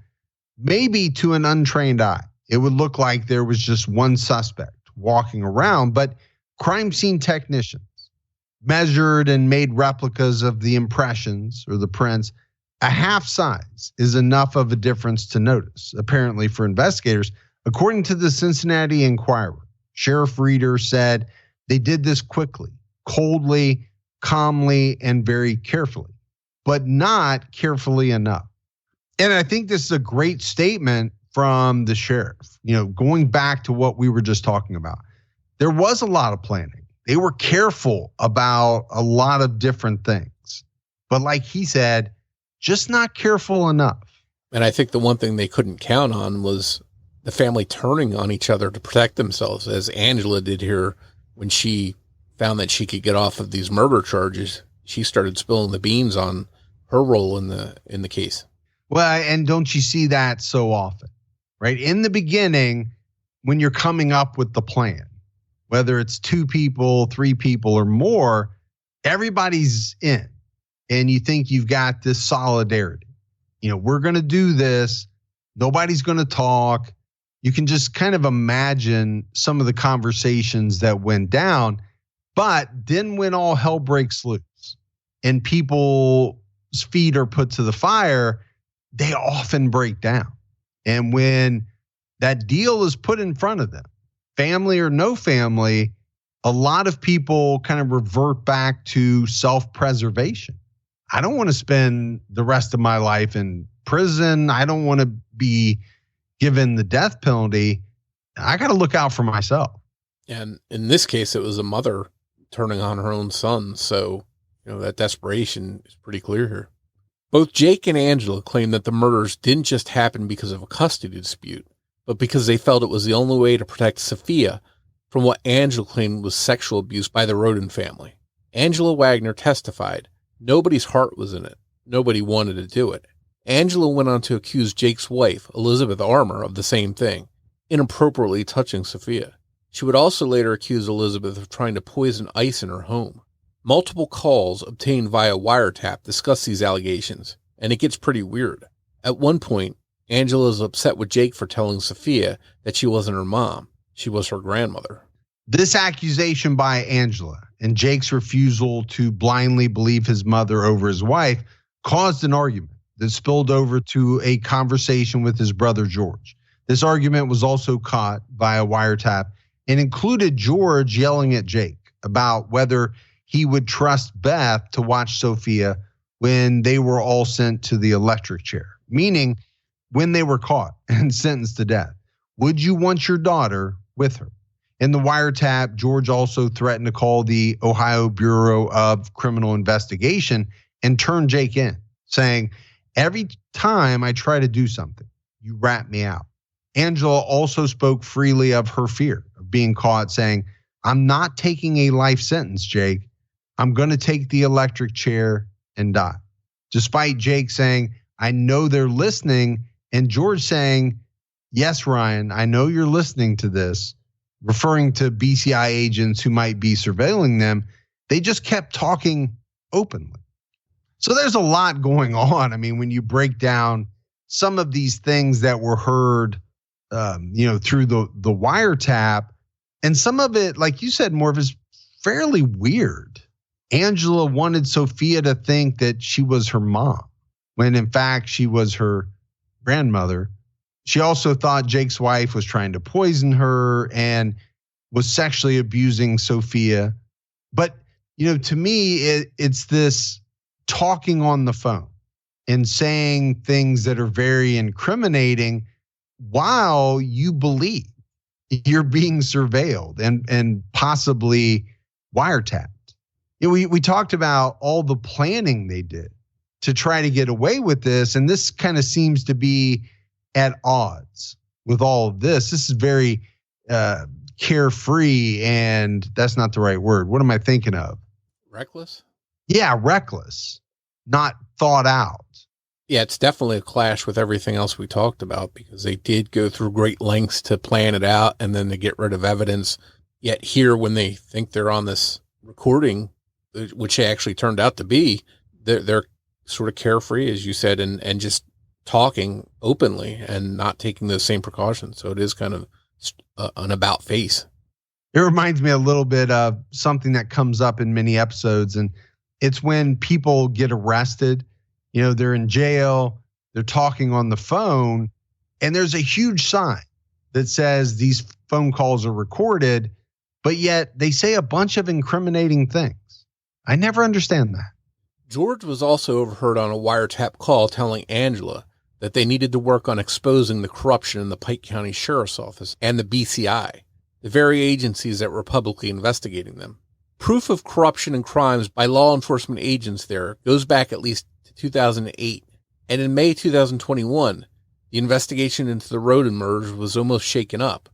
Maybe to an untrained eye, it would look like there was just one suspect walking around, but crime scene technicians measured and made replicas of the impressions or the prints. A half size is enough of a difference to notice, apparently, for investigators. According to the Cincinnati Enquirer, Sheriff Reeder said they did this quickly, coldly, calmly, and very carefully, but not carefully enough. And I think this is a great statement from the sheriff. You know, going back to what we were just talking about, there was a lot of planning. They were careful about a lot of different things. But like he said, just not careful enough. And I think the one thing they couldn't count on was the family turning on each other to protect themselves, as Angela did here when she found that she could get off of these murder charges. She started spilling the beans on her role in the case. Well, and don't you see that so often, right? In the beginning, when you're coming up with the plan, whether it's 2 people, 3 people, or more, everybody's in. And you think you've got this solidarity. You know, we're going to do this. Nobody's going to talk. You can just kind of imagine some of the conversations that went down. But then when all hell breaks loose and people's feet are put to the fire, they often break down. And when that deal is put in front of them, family or no family, a lot of people kind of revert back to self-preservation. I don't want to spend the rest of my life in prison. I don't want to be given the death penalty. I got to look out for myself. And in this case, it was a mother turning on her own son. So, you know, that desperation is pretty clear here. Both Jake and Angela claim that the murders didn't just happen because of a custody dispute, but because they felt it was the only way to protect Sophia from what Angela claimed was sexual abuse by the Rhoden family. Angela Wagner testified nobody's heart was in it. Nobody wanted to do it. Angela went on to accuse Jake's wife, Elizabeth Armour, of the same thing, inappropriately touching Sophia. She would also later accuse Elizabeth of trying to poison ice in her home. Multiple calls obtained via wiretap discuss these allegations, and it gets pretty weird. At one point, Angela is upset with Jake for telling Sophia that she wasn't her mom. She was her grandmother. This accusation by Angela and Jake's refusal to blindly believe his mother over his wife caused an argument that spilled over to a conversation with his brother George. This argument was also caught via wiretap, and included George yelling at Jake about whether he would trust Beth to watch Sophia when they were all sent to the electric chair, meaning when they were caught and sentenced to death. Would you want your daughter with her? In the wiretap, George also threatened to call the Ohio Bureau of Criminal Investigation and turn Jake in, saying, every time I try to do something, you rat me out. Angela also spoke freely of her fear of being caught, saying, I'm not taking a life sentence, Jake. I'm going to take the electric chair and die. Despite Jake saying, I know they're listening, and George saying, yes, Ryan, I know you're listening to this, referring to BCI agents who might be surveilling them, they just kept talking openly. So there's a lot going on. I mean, when you break down some of these things that were heard, through the wiretap, and some of it, like you said, Morf, is fairly weird. Angela wanted Sophia to think that she was her mom, when in fact she was her grandmother. She also thought Jake's wife was trying to poison her and was sexually abusing Sophia. But, to me, it's this talking on the phone and saying things that are very incriminating while you believe you're being surveilled and possibly wiretapped. We talked about all the planning they did to try to get away with this, and this kind of seems to be at odds with all of this. This is very carefree, and that's not the right word. What am I thinking of? Reckless? Yeah, reckless, not thought out. Yeah, it's definitely a clash with everything else we talked about, because they did go through great lengths to plan it out and then to get rid of evidence. Yet here, when they think they're on this recording, which they actually turned out to be, they're sort of carefree, as you said, and just talking openly and not taking those same precautions. So it is kind of an about face. It reminds me a little bit of something that comes up in many episodes, and it's when people get arrested. They're in jail, they're talking on the phone, and there's a huge sign that says these phone calls are recorded, but yet they say a bunch of incriminating things. I never understand that. George was also overheard on a wiretap call telling Angela that they needed to work on exposing the corruption in the Pike County Sheriff's Office and the BCI, the very agencies that were publicly investigating them. Proof of corruption and crimes by law enforcement agents there goes back at least to 2008, and in May 2021, the investigation into the Rhoden murders was almost shaken up,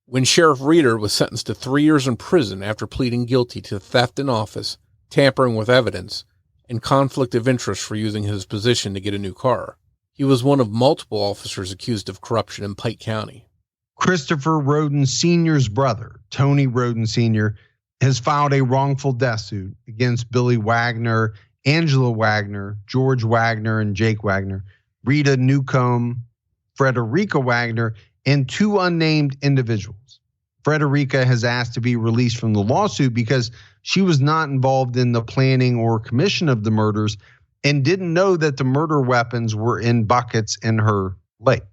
when Sheriff Reeder was sentenced to 3 years in prison after pleading guilty to theft in office, tampering with evidence, and conflict of interest for using his position to get a new car. He was one of multiple officers accused of corruption in Pike County. Christopher Rhoden Sr.'s brother, Tony Rhoden Sr., has filed a wrongful death suit against Billy Wagner, Angela Wagner, George Wagner, and Jake Wagner, Rita Newcomb, Frederica Wagner, and two unnamed individuals. Frederica has asked to be released from the lawsuit because she was not involved in the planning or commission of the murders and didn't know that the murder weapons were in buckets in her lake.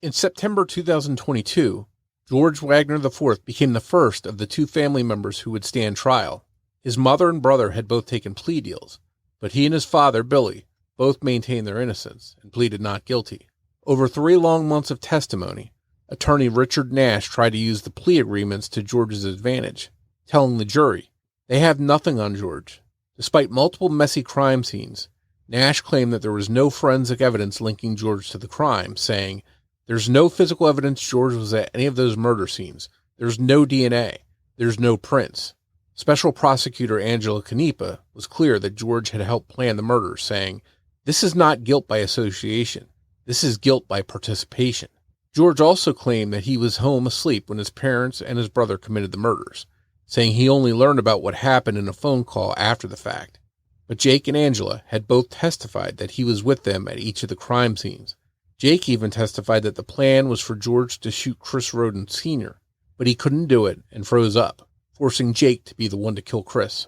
In September 2022, George Wagner IV became the first of the two family members who would stand trial. His mother and brother had both taken plea deals, but he and his father, Billy, both maintained their innocence and pleaded not guilty. Over 3 long months of testimony, attorney Richard Nash tried to use the plea agreements to George's advantage, telling the jury they have nothing on George. Despite multiple messy crime scenes, Nash claimed that there was no forensic evidence linking George to the crime, saying, "There's no physical evidence George was at any of those murder scenes. There's no DNA. There's no prints." Special Prosecutor Angela Canepa was clear that George had helped plan the murders, saying, "This is not guilt by association. This is guilt by participation." George also claimed that he was home asleep when his parents and his brother committed the murders, saying he only learned about what happened in a phone call after the fact. But Jake and Angela had both testified that he was with them at each of the crime scenes. Jake even testified that the plan was for George to shoot Chris Rhoden Sr., but he couldn't do it and froze up, forcing Jake to be the one to kill Chris.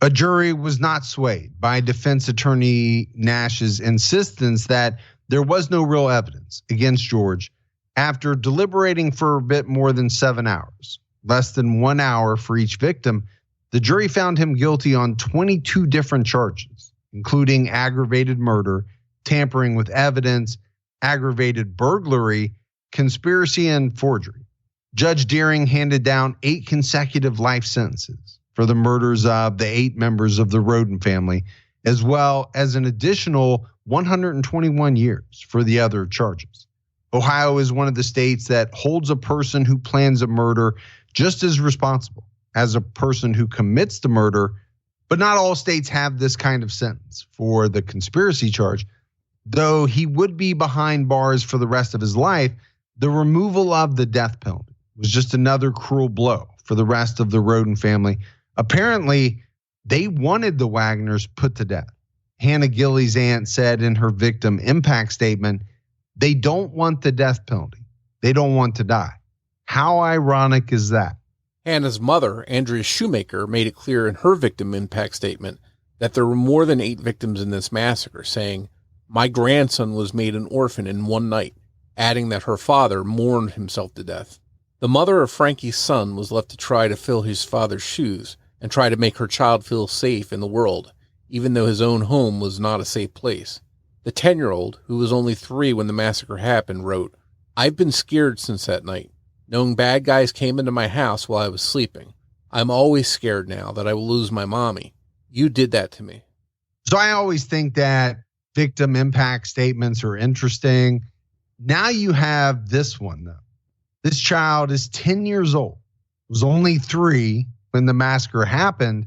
A jury was not swayed by defense attorney Nash's insistence that there was no real evidence against George after deliberating for a bit more than 7 hours. less than 1 hour for each victim, the jury found him guilty on 22 different charges, including aggravated murder, tampering with evidence, aggravated burglary, conspiracy, and forgery. Judge Deering handed down 8 consecutive life sentences for the murders of the 8 members of the Rhoden family, as well as an additional 121 years for the other charges. Ohio is one of the states that holds a person who plans a murder just as responsible as a person who commits the murder, but not all states have this kind of sentence for the conspiracy charge. Though he would be behind bars for the rest of his life, the removal of the death penalty was just another cruel blow for the rest of the Rhoden family. Apparently, they wanted the Wagners put to death. Hannah Gilley's aunt said in her victim impact statement, they don't want the death penalty. They don't want to die. How ironic is that? Hannah's mother, Andrea Shoemaker, made it clear in her victim impact statement that there were more than 8 victims in this massacre, saying, my grandson was made an orphan in one night, adding that her father mourned himself to death. The mother of Frankie's son was left to try to fill his father's shoes and try to make her child feel safe in the world, even though his own home was not a safe place. The 10-year-old, who was only 3 when the massacre happened, wrote, I've been scared since that night, knowing bad guys came into my house while I was sleeping. I'm always scared now that I will lose my mommy. You did that to me. So I always think that victim impact statements are interesting. Now you have this one, though. This child is 10 years old, was only 3 when the massacre happened.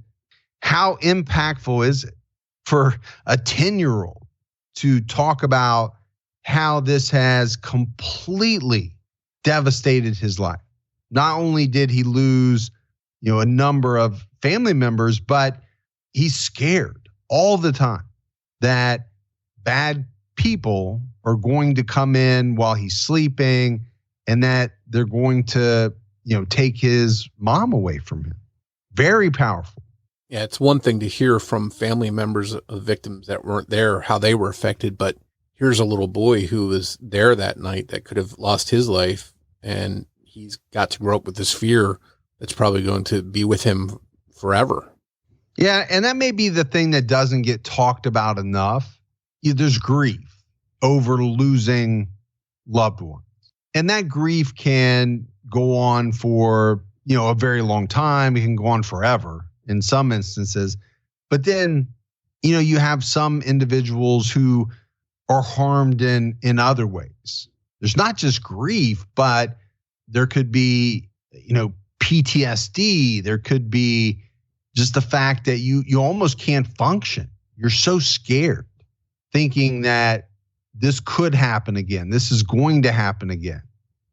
How impactful is it for a 10-year-old to talk about how this has completely devastated his life? Not only did he lose, a number of family members, but he's scared all the time that bad people are going to come in while he's sleeping and that they're going to, take his mom away from him. Very powerful. Yeah, it's one thing to hear from family members of victims that weren't there, how they were affected, but here's a little boy who was there that night that could have lost his life, and he's got to grow up with this fear that's probably going to be with him forever. Yeah, and that may be the thing that doesn't get talked about enough. There's grief over losing loved ones. And that grief can go on for, a very long time. It can go on forever in some instances. But then, you have some individuals who are harmed in other ways. There's not just grief, but there could be, PTSD. There could be just the fact that you almost can't function. You're so scared, thinking that this could happen again. This is going to happen again.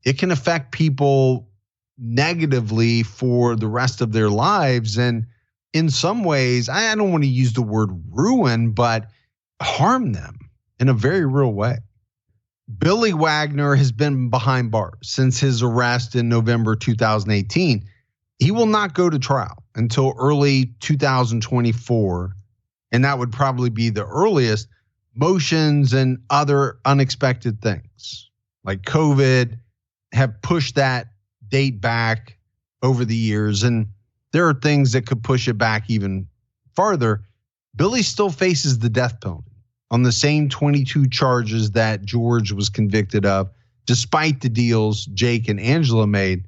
It can affect people negatively for the rest of their lives. And in some ways, I don't want to use the word ruin, but harm them in a very real way. Billy Wagner has been behind bars since his arrest in November 2018. He will not go to trial until early 2024, and that would probably be the earliest. Motions and other unexpected things like COVID have pushed that date back over the years, and there are things that could push it back even farther. Billy still faces the death penalty on the same 22 charges that George was convicted of, despite the deals Jake and Angela made.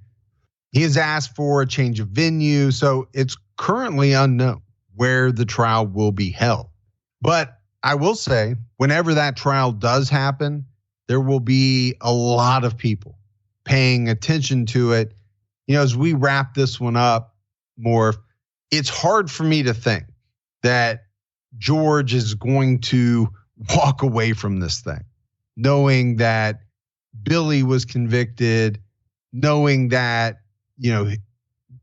He has asked for a change of venue, so it's currently unknown where the trial will be held. But I will say, whenever that trial does happen, there will be a lot of people paying attention to it. As we wrap this one up, Morf, it's hard for me to think that George is going to walk away from this thing, knowing that Billy was convicted, knowing that,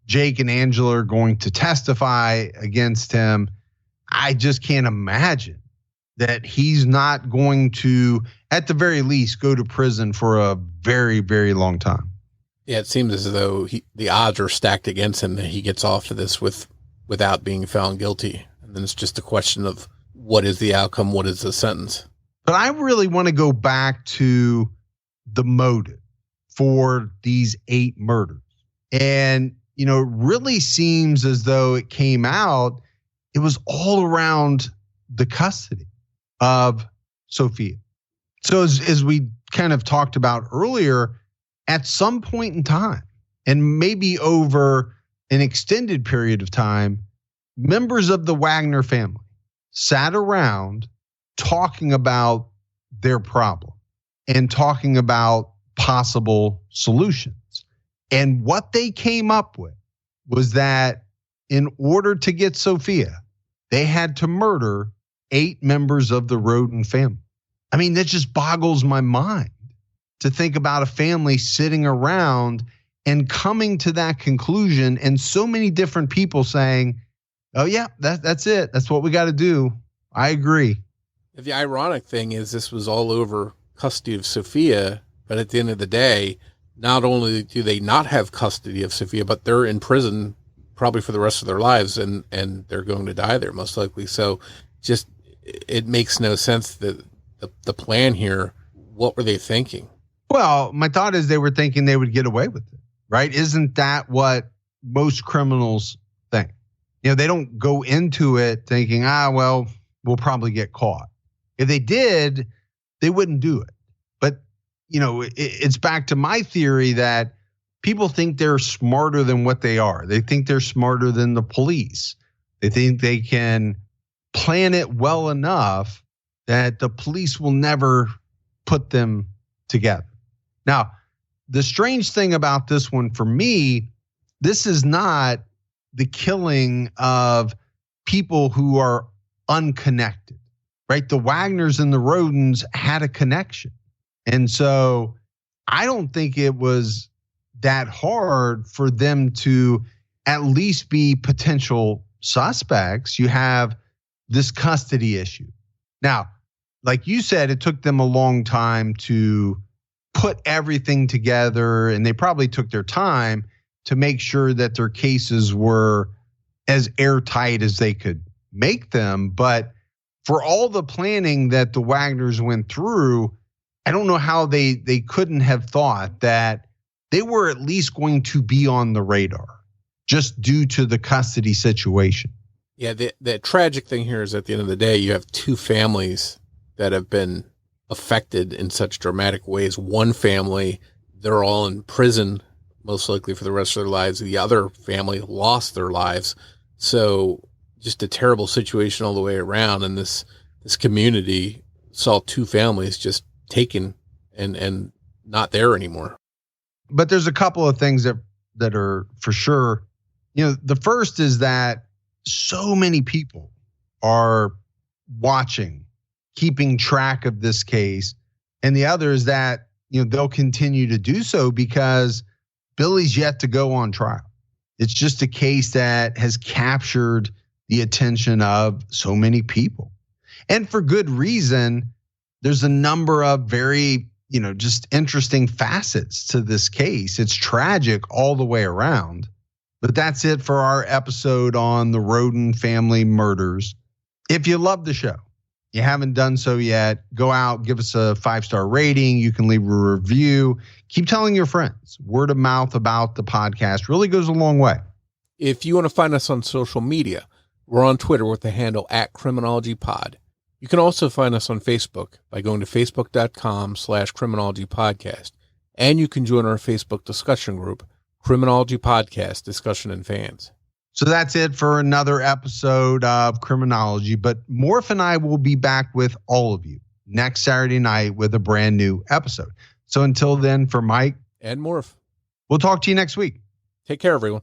Jake and Angela are going to testify against him. I just can't imagine that he's not going to, at the very least, go to prison for a very, very long time. Yeah, it seems as though the odds are stacked against him that he gets off of this without being found guilty. And then it's just a question of what is the outcome, what is the sentence. But I really want to go back to the motive for these 8 murders. And it really seems as though it came out, it was all around the custody of Sophia. So as we kind of talked about earlier, at some point in time, and maybe over an extended period of time, members of the Wagner family sat around talking about their problem and talking about possible solutions. And what they came up with was that in order to get Sophia, they had to murder 8 members of the Rhoden family. I mean, that just boggles my mind to think about a family sitting around and coming to that conclusion, and so many different people saying, oh yeah, that's it. That's what we got to do. I agree. The ironic thing is this was all over custody of Sophia, but at the end of the day, not only do they not have custody of Sophia, but they're in prison probably for the rest of their lives, and they're going to die there most likely. So just, it makes no sense that the plan here, what were they thinking? Well, my thought is they were thinking they would get away with it, right? Isn't that what most criminals think? They don't go into it thinking, well, we'll probably get caught. If they did, they wouldn't do it. But, it's back to my theory that people think they're smarter than what they are. They think they're smarter than the police. They think they can plan it well enough that the police will never put them together. Now, the strange thing about this one for me, this is not the killing of people who are unconnected, right? The Wagners and the Rhodens had a connection. And so I don't think it was that hard for them to at least be potential suspects. You have this custody issue. Now, like you said, it took them a long time to put everything together, and they probably took their time to make sure that their cases were as airtight as they could make them. But for all the planning that the Wagners went through, I don't know how they couldn't have thought that they were at least going to be on the radar just due to the custody situation. Yeah, the tragic thing here is at the end of the day, you have 2 families that have been affected in such dramatic ways. One family, they're all in prison, most likely for the rest of their lives. The other family lost their lives. So just a terrible situation all the way around. And this community saw 2 families just taken and not there anymore. But there's a couple of things that are for sure. The first is that so many people are watching, keeping track of this case. And the other is that, they'll continue to do so because Billy's yet to go on trial. It's just a case that has captured the attention of so many people. And for good reason. There's a number of very, just interesting facets to this case. It's tragic all the way around. But that's it for our episode on the Rhoden family murders. If you love the show, you haven't done so yet, go out, give us a 5-star rating. You can leave a review. Keep telling your friends. Word of mouth about the podcast really goes a long way. If you want to find us on social media, we're on Twitter with the handle @CriminologyPod. You can also find us on Facebook by going to facebook.com/criminologypodcast. And you can join our Facebook discussion group, Criminology Podcast Discussion and Fans. So that's it for another episode of Criminology. But Morf and I will be back with all of you next Saturday night with a brand new episode. So until then, for Mike and Morf, we'll talk to you next week. Take care, everyone.